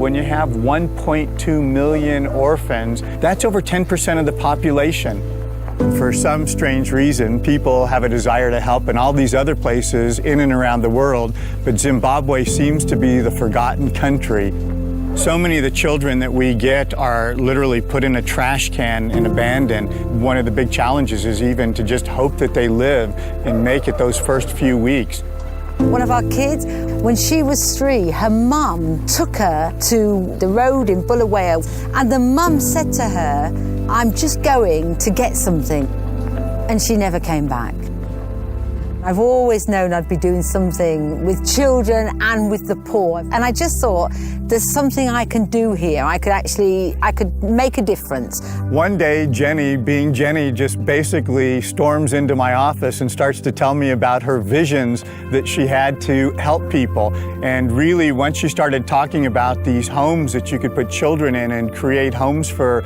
when you have 1.2 million orphans, that's over 10% of the population. For some strange reason, people have a desire to help in all these other places in and around the world, but Zimbabwe seems to be the forgotten country. So many of the children that we get are literally put in a trash can and abandoned. One of the big challenges is even to just hope that they live and make it those first few weeks. One of our kids, when she was 3, her mum took her to the road in Bulawayo, and the mum said to her, "I'm just going to get something," and she never came back. I've always known I'd be doing something with children and with the poor, and I just thought, there's something I can do here. I could make a difference. One day, Jenny, being Jenny, just basically storms into my office and starts to tell me about her visions that she had to help people. And really, once she started talking about these homes that you could put children in and create homes for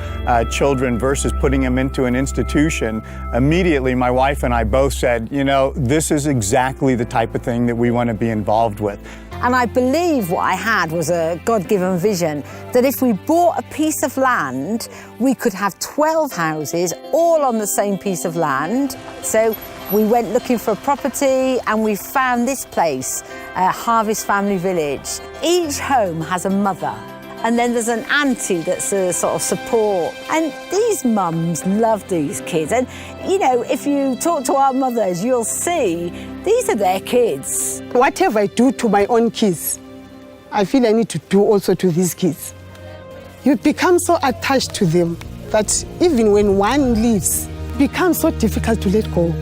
children versus putting them into an institution, immediately my wife and I both said, you know, this is exactly the type of thing that we want to be involved with. And I believe what I had was a God-given vision, that if we bought a piece of land, we could have 12 houses all on the same piece of land. So we went looking for a property and we found this place, Harvest Family Village. Each home has a mother, and then there's an auntie that's a sort of support. And these mums love these kids. And, you know, if you talk to our mothers, you'll see these are their kids. Whatever I do to my own kids, I feel I need to do also to these kids. You become so attached to them that even when one leaves, it becomes so difficult to let go.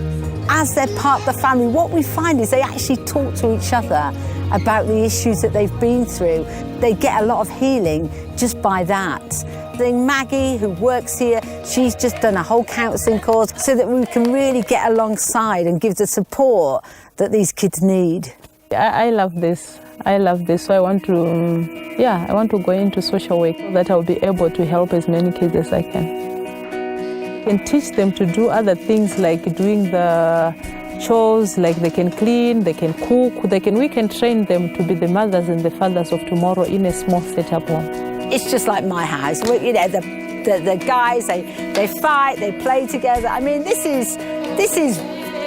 As they're part of the family, what we find is they actually talk to each other about the issues that they've been through. They get a lot of healing just by that. Then Maggie, who works here, she's just done a whole counselling course so that we can really get alongside and give the support that these kids need. I love this. I love this. So I want to go into social work so that I'll be able to help as many kids as I can. And teach them to do other things like doing the chores, like they can clean, they can cook, we can train them to be the mothers and the fathers of tomorrow in a small setup home. It's just like my house. You know, the guys, they fight, they play together. I mean, this is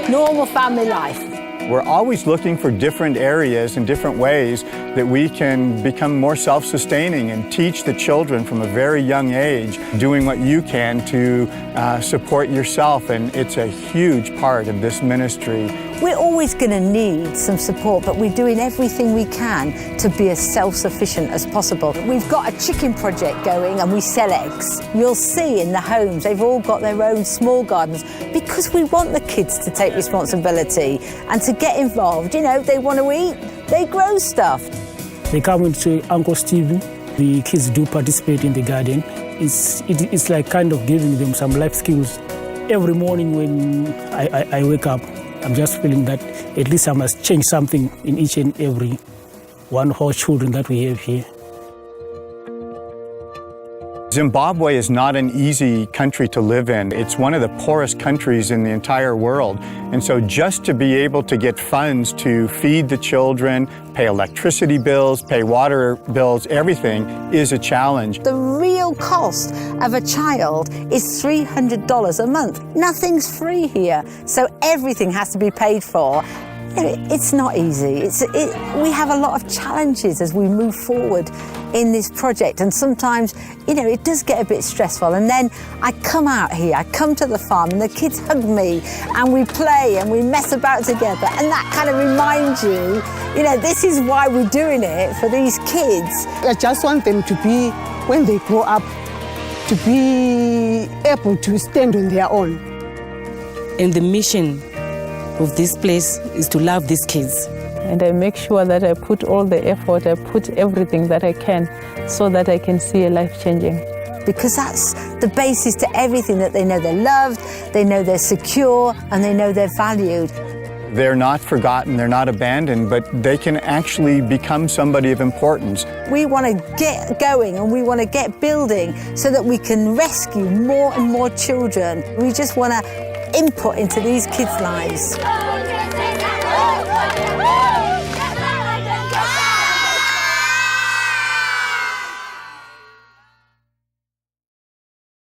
normal family life. We're always looking for different areas and different ways that we can become more self-sustaining and teach the children from a very young age doing what you can to support yourself, and it's a huge part of this ministry. We're always going to need some support, but we're doing everything we can to be as self-sufficient as possible. We've got a chicken project going and we sell eggs. You'll see in the homes, they've all got their own small gardens because we want the kids to take responsibility and to get involved. You know, they want to eat, they grow stuff. They come into Uncle Stephen. The kids do participate in the garden. It's like kind of giving them some life skills. Every morning when I wake up, I'm just feeling that at least I must change something in each and every one of our children that we have here. Zimbabwe is not an easy country to live in. It's one of the poorest countries in the entire world. And so just to be able to get funds to feed the children, pay electricity bills, pay water bills, everything is a challenge. The real cost of a child is $300 a month. Nothing's free here, so everything has to be paid for. It's not easy. We have a lot of challenges as we move forward in this project, and sometimes, you know, it does get a bit stressful. And then I come out here, I come to the farm, and the kids hug me, and we play and we mess about together, and that kind of reminds you, you know, this is why we're doing it for these kids. I just want them to be, when they grow up, to be able to stand on their own. And the mission of this place is to love these kids. And I make sure that I put all the effort, I put everything that I can so that I can see a life changing. Because that's the basis to everything, that they know they're loved, they know they're secure, and they know they're valued. They're not forgotten, they're not abandoned, but they can actually become somebody of importance. We want to get going and we want to get building so that we can rescue more and more children. We just want to input into these kids' lives.